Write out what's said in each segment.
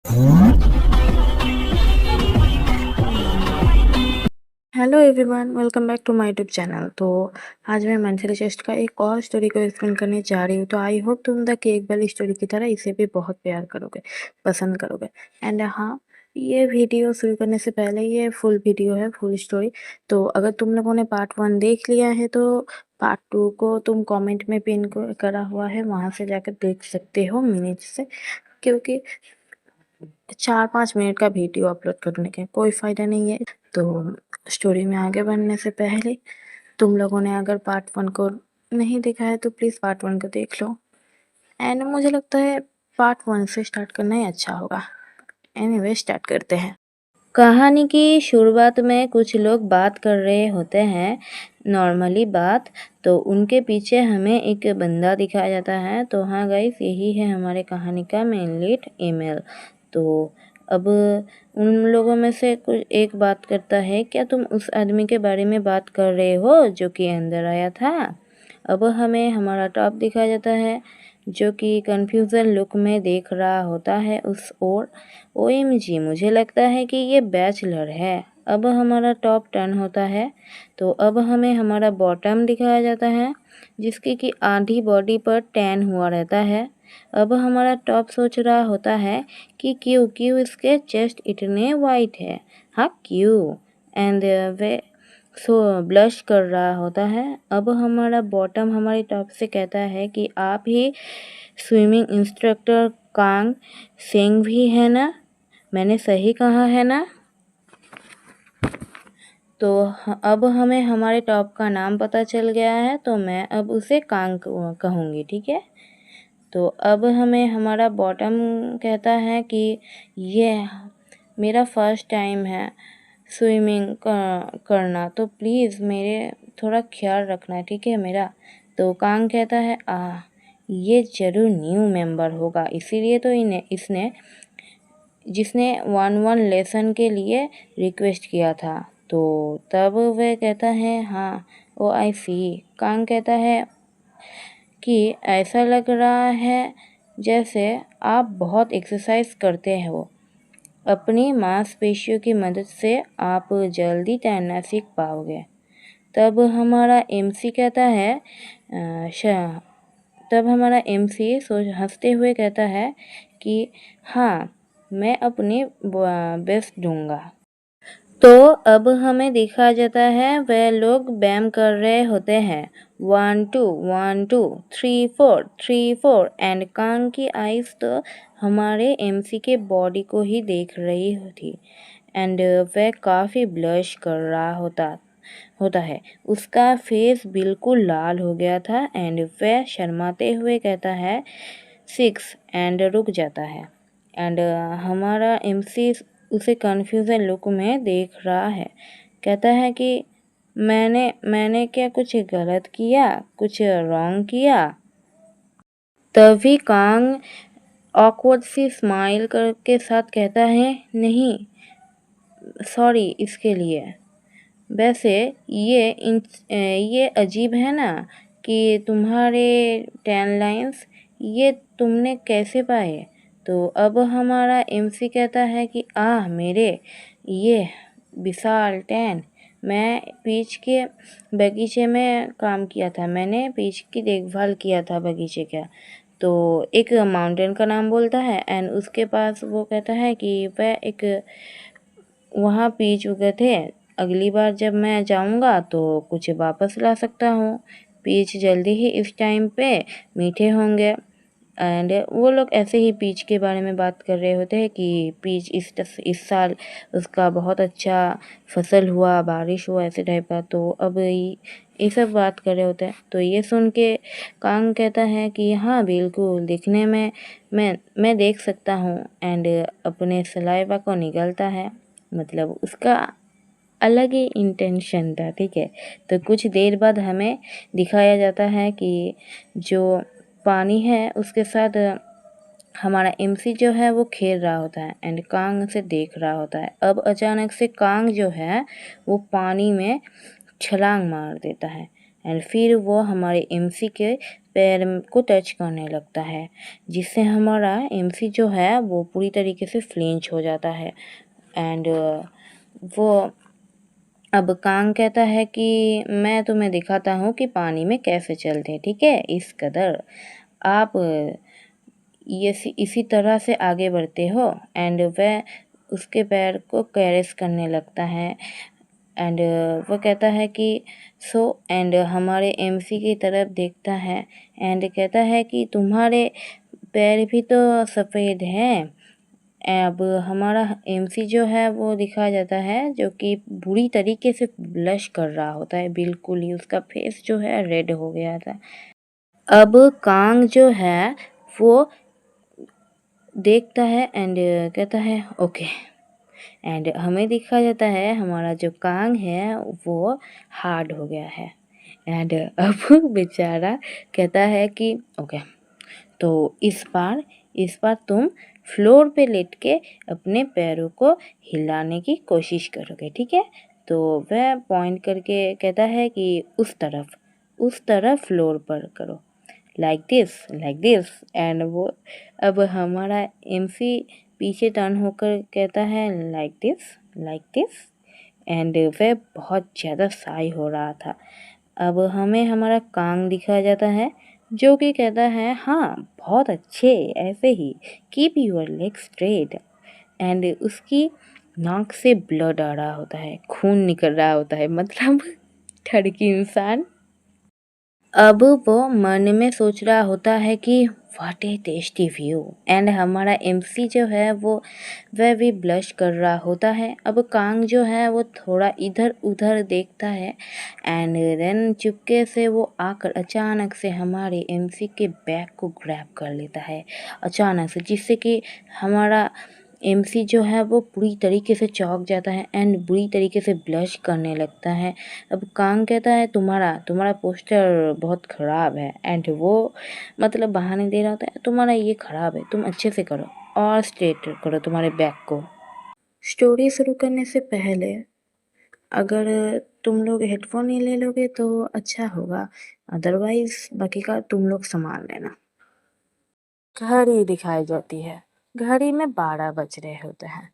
Hello everyone, welcome back to my YouTube channel. तो आज मैं मंथली चेस्ट का एक और स्टोरी को एक्सप्लेन करने जा रही हूँ। तो आई होप तुम द केक वाली स्टोरी की तरह इसे भी बहुत प्यार करोगे, पसंद करोगे। एंड हाँ, ये वीडियो शुरू करने से पहले ये फुल वीडियो है, फुल स्टोरी। तो अगर तुम लोगों ने पार्ट 1 देख लिया है तो पार्ट 2 को तुम कमेंट में पिन करा हुआ है, वहाँ से जाकर देख सकते हो मिनट से, क्योंकि 4-5 मिनट का वीडियो अपलोड करने का कोई फ़ायदा नहीं है। तो स्टोरी में आगे बढ़ने से पहले तुम लोगों ने अगर पार्ट 1 को नहीं देखा है तो प्लीज़ पार्ट 1 को देख लो। एंड मुझे लगता है पार्ट 1 से स्टार्ट करना ही अच्छा होगा। एनीवे स्टार्ट करते हैं। कहानी की शुरुआत में कुछ लोग बात कर रहे होते हैं, नॉर्मली बात। तो उनके पीछे हमें एक बंदा दिखाया जाता है। तो हाँ गाइस, यही है हमारे कहानी का मेन लीड ईमेल। तो अब उन लोगों में से कुछ एक बात करता है, क्या तुम उस आदमी के बारे में बात कर रहे हो जो कि अंदर आया था? अब हमें हमारा टॉप दिखाया जाता है जो कि कन्फ्यूज़न लुक में देख रहा होता है उस ओर। ओएमजी, मुझे लगता है कि ये बैचलर है। अब हमारा टॉप टर्न होता है। तो अब हमें हमारा बॉटम दिखाया जाता है जिसकी कि आधी बॉडी पर टैन हुआ रहता है। अब हमारा टॉप सोच रहा होता है कि क्यों क्यों इसके चेस्ट इतने वाइट है, हाँ क्यों। एंड वे सो ब्लश कर रहा होता है। अब हमारा बॉटम हमारे टॉप से कहता है कि आप ही स्विमिंग इंस्ट्रक्टर कांग सिंह भी है ना? मैंने सही कहा है ना? तो अब हमें हमारे टॉप का नाम पता चल गया है, तो मैं अब उसे कांग कहूँगी, ठीक है। तो अब हमें हमारा बॉटम कहता है कि ये मेरा फर्स्ट टाइम है स्विमिंग करना, तो प्लीज़ मेरे थोड़ा ख्याल रखना, ठीक है मेरा। तो कांग कहता है ये ज़रूर न्यू मेंबर होगा, इसीलिए तो इसने जिसने 1-1 लेसन के लिए रिक्वेस्ट किया था। तो तब वह कहता है हाँ, ओ आई सी। कांग कहता है कि ऐसा लग रहा है जैसे आप बहुत एक्सरसाइज करते हो। अपनी मांसपेशियों की मदद से आप जल्दी तैरना सीख पाओगे। तब हमारा एमसी कहता है तब हमारा एमसी हंसते हुए कहता है कि हाँ, मैं अपनी बेस्ट दूंगा। तो अब हमें देखा जाता है वह लोग बैम कर रहे होते हैं, 1 2 1 2 3 4 3 4। एंड कांग की आइज़ तो हमारे एमसी के बॉडी को ही देख रही थी। एंड वह काफ़ी ब्लश कर रहा होता है। उसका फेस बिल्कुल लाल हो गया था। एंड वह शर्माते हुए कहता है 6 एंड रुक जाता है। एंड हमारा एमसी उसे कन्फ्यूज़न लुक में देख रहा है, कहता है कि मैंने क्या कुछ गलत किया, कुछ रॉन्ग किया? तभी कांग ऑकवर्ड सी स्माइल करके साथ कहता है नहीं, सॉरी इसके लिए। वैसे ये अजीब है ना कि तुम्हारे 10 लाइन्स ये तुमने कैसे पाए? तो अब हमारा एमसी कहता है कि मेरे ये विशाल 10, मैं पीच के बगीचे में काम किया था, मैंने पीच की देखभाल किया था बगीचे का। तो एक माउंटेन का नाम बोलता है। एंड उसके पास वो कहता है कि वह एक वहाँ पीच उगे थे, अगली बार जब मैं जाऊँगा तो कुछ वापस ला सकता हूँ। पीच जल्दी ही इस टाइम पे मीठे होंगे। एंड वो लोग ऐसे ही पीच के बारे में बात कर रहे होते हैं कि पीच इस साल उसका बहुत अच्छा फसल हुआ, बारिश हुआ, ऐसे टाइप का। तो अब ये सब बात कर रहे होते हैं। तो ये सुन के कांग कहता है कि हाँ बिल्कुल, दिखने में मैं देख सकता हूँ। एंड अपने सलाइवा को निगलता है, मतलब उसका अलग ही इंटेंशन था, ठीक है। तो कुछ देर बाद हमें दिखाया जाता है कि जो पानी है उसके साथ हमारा एमसी जो है वो खेल रहा होता है एंड कांग से देख रहा होता है। अब अचानक से कांग जो है वो पानी में छलांग मार देता है। एंड फिर वो हमारे एमसी के पैर को टच करने लगता है, जिससे हमारा एमसी जो है वो पूरी तरीके से फ्लिंच हो जाता है। एंड वो अब कांग कहता है कि मैं तुम्हें दिखाता हूँ कि पानी में कैसे चलते हैं, ठीक है, इस कदर आप ये इसी तरह से आगे बढ़ते हो। एंड वह उसके पैर को कैरेस करने लगता है। एंड वो कहता है कि सो एंड हमारे एमसी की तरफ देखता है एंड कहता है कि तुम्हारे पैर भी तो सफ़ेद हैं। अब हमारा एमसी जो है वो दिखाया जाता है जो कि बुरी तरीके से ब्लश कर रहा होता है, बिल्कुल ही उसका फेस जो है रेड हो गया था। अब कांग जो है वो देखता है एंड कहता है ओके। एंड हमें दिखा जाता है हमारा जो कांग है वो हार्ड हो गया है। एंड अब बेचारा कहता है कि ओके, तो इस बार तुम फ्लोर पे लेट के अपने पैरों को हिलाने की कोशिश करोगे, ठीक है। तो वह पॉइंट करके कहता है कि उस तरफ फ्लोर पर करो, लाइक दिस। एंड वो अब हमारा एमसी पीछे टर्न होकर कहता है लाइक दिस। एंड वह बहुत ज़्यादा साई हो रहा था। अब हमें हमारा कांग दिखाया जाता है जो कि कहता है हाँ बहुत अच्छे, ऐसे ही keep your leg straight. And उसकी नाक से ब्लड आ रहा होता है, खून निकल रहा होता है, मतलब ठड़की इंसान। अब वो मन में सोच रहा होता है कि what A tasty view. And हमारा एमसी जो है वह भी ब्लश कर रहा होता है। अब कांग जो है वो थोड़ा इधर उधर देखता है एंड देन चुपके से वो आकर अचानक से हमारे एमसी के बैग को ग्रैब कर लेता है अचानक से, जिससे कि हमारा एमसी जो है वो पूरी तरीके से चौंक जाता है एंड बुरी तरीके से ब्लश करने लगता है। अब कांग कहता है तुम्हारा पोस्टर बहुत ख़राब है। एंड वो मतलब बहाने दे रहा होता है, तुम्हारा ये ख़राब है, तुम अच्छे से करो और स्ट्रेट करो तुम्हारे बैग को। स्टोरी शुरू करने से पहले अगर तुम लोग हेडफोन नहीं ले लोगे तो अच्छा होगा, अदरवाइज बाकी का तुम लोग संभाल लेना। घड़ी दिखाई जाती है, घड़ी में 12 बज रहे होते हैं।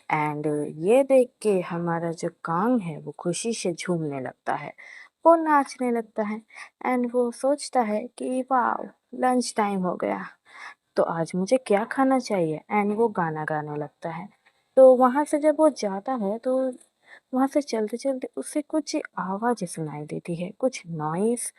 एंड ये देख के हमारा जो कांग है वो खुशी से झूमने लगता है, वो नाचने लगता है। एंड वो सोचता है कि वाह, लंच टाइम हो गया, तो आज मुझे क्या खाना चाहिए। एंड वो गाना गाने लगता है। तो वहाँ से जब वो जाता है तो वहाँ से चलते चलते उसे कुछ आवाज़ें सुनाई देती है, कुछ नॉइस।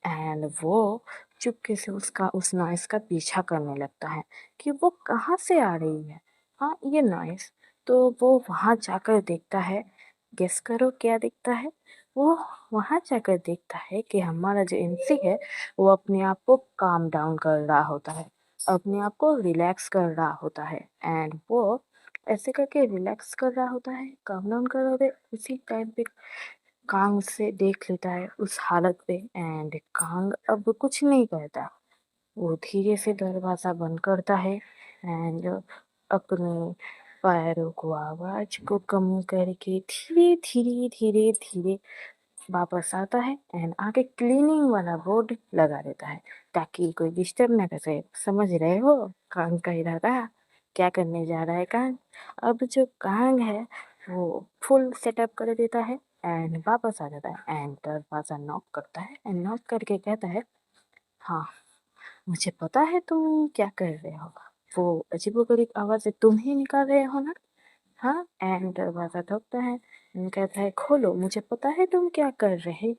एंड वो चुपके से उसका उस नॉइस का पीछा करने लगता है कि वो कहाँ से आ रही है, हाँ ये नॉइस। तो वो वहाँ जाकर देखता है, गेस करो क्या दिखता है। वो वहाँ जाकर देखता है कि हमारा जो एमसी है वो अपने आप को काम डाउन कर रहा होता है, अपने आप को रिलैक्स कर रहा होता है। एंड वो ऐसे करके रिलैक्स कर रहा होता है, काम डाउन कर रहा होता है। उसी टाइम पे कांग उसे देख लेता है उस हालत पे। एंड कांग अब कुछ नहीं कहता, वो धीरे से दरवाज़ा बंद करता है एंड अपने पैरों को आवाज़ को कम करके धीरे धीरे धीरे धीरे वापस आता है एंड आगे क्लीनिंग वाला बोर्ड लगा देता है ताकि कोई डिस्टर्ब ना कर सके। समझ रहे हो कांग का इरादा क्या करने जा रहा है कांग। अब जो कांग है वो फुल सेटअप कर देता है एंड वापस आ जाता है एंड दरवाज़ा नॉक करता है एंड नॉक करके कहता है हाँ, मुझे पता है तुम क्या कर रहे हो, वो अजीबोगरीब आवाज़ें तुम ही निकाल रहे हो ना। हाँ, एंड दरवाज़ा ठोकता है एंड कहता है खोलो, मुझे पता है तुम क्या कर रहे।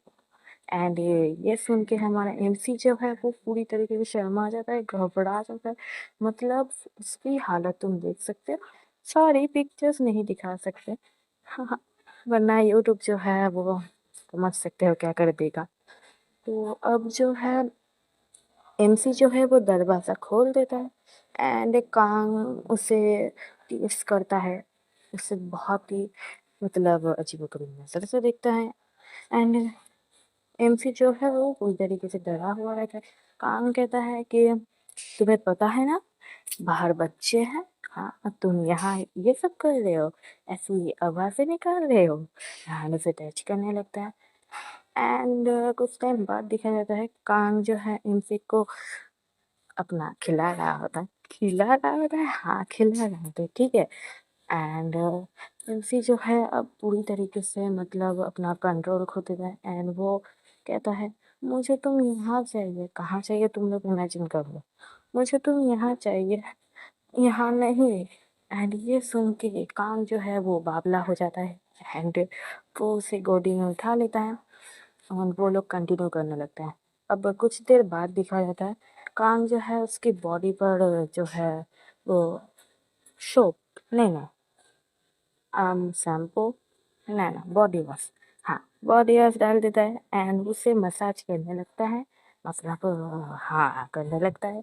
एंड ये सुन के हमारा एमसी जो है वो पूरी तरीके से शर्मा जाता है, घबरा जाता है। मतलब उसकी हालत तुम देख सकते हो, सॉरी पिक्चर्स नहीं दिखा सकते। हाँ हाँ, वरना यूट्यूब जो है वो समझ सकते हो क्या कर देगा। तो अब जो है एमसी जो है वो दरवाज़ा खोल देता है एंड कांग उसे टीस करता है, उसे बहुत ही मतलब अजीबोगरीब नज़र से देखता है। एंड एमसी जो है वो पूरी तरीके से डरा हुआ रहता है। कांग कहता है कि तुम्हें पता है ना, बाहर बच्चे हैं, हाँ और तुम यहाँ ये सब कर रहे हो, ऐसी आवाज़ें निकाल रहे हो। एंड उसे टच करने लगता है एंड कुछ टाइम बाद दिखाया जाता है कांग जो है एमसी को अपना खिला रहा होता है, हाँ, खिला रहा होता है, ठीक है। एंड एमसी जो है अब पूरी तरीके से मतलब अपना कंट्रोल खो देता है एंड वो कहता है, मुझे तुम यहाँ चाहिए, कहाँ चाहिए तुम लोग इमेजिन कर लो, मुझे तुम यहाँ चाहिए, यहाँ नहीं। एंड ये सुन के कांग जो है वो बावला हो जाता है एंड वो उसे गोदी में उठा लेता है और वो लोग कंटिन्यू करने लगते हैं। अब कुछ देर बाद दिखाया जाता है कांग जो है उसकी बॉडी पर जो है वो सोप नहीं, शैम्पू नहीं, बॉडी वॉश, हाँ, बॉडी वॉश डाल देता है एंड उसे मसाज करने लगता है, मतलब हाँ, करने लगता है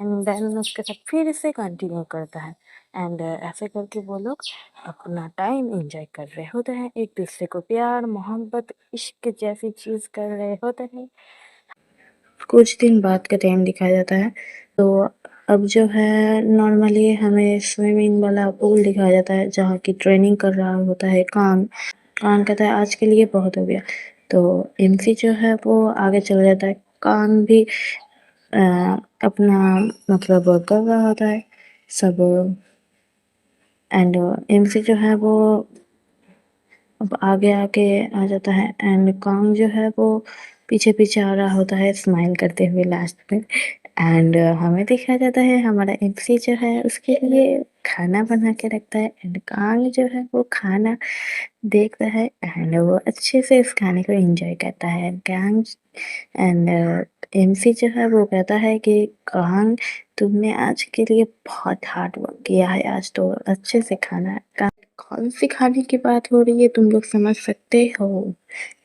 एंड देन उसके साथ फिर से कंटिन्यू करता है एंड ऐसे करके वो लोग अपना टाइम एंजॉय कर रहे होते हैं, एक दूसरे को प्यार, मोहब्बत, इश्क जैसी चीज़ कर रहे होते हैं। कुछ दिन बाद का टाइम दिखाया जाता है, तो अब जो है नॉर्मली हमें स्विमिंग वाला पूल दिखाया जाता है जहाँ की ट्रेनिंग कर रहा होता है कांग। कांग कहता है आज के लिए बहुत हो गया, तो एमसी जो है वो आगे चला जाता है, कांग भी अपना मतलब कर रहा होता है सब एंड एमसी जो है वो अब आगे आके आ जाता है एंड कांग जो है वो पीछे पीछे आ रहा होता है स्माइल करते हुए लास्ट में एंड हमें दिखाया जाता है हमारा एमसी जो है उसके लिए खाना बना के रखता है एंड कांग जो है वो खाना देखता है एंड वो अच्छे से इस खाने को एंजॉय करता है कांग एंड एमसी जो है वो कहता है कि कांग तुमने आज के लिए बहुत हार्ड वर्क किया है, आज तो अच्छे से खाना कौन सी खाने की बात हो रही है तुम लोग समझ सकते हो।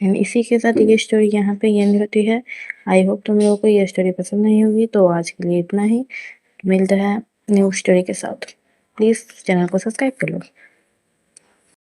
एंड इसी के साथ ये स्टोरी यहाँ पे एंड होती है। आई होप तुम लोगों को ये स्टोरी पसंद नहीं होगी, तो आज के लिए इतना ही। मिलते हैं न्यू स्टोरी के साथ। प्लीज़ चैनल को सब्सक्राइब कर लो।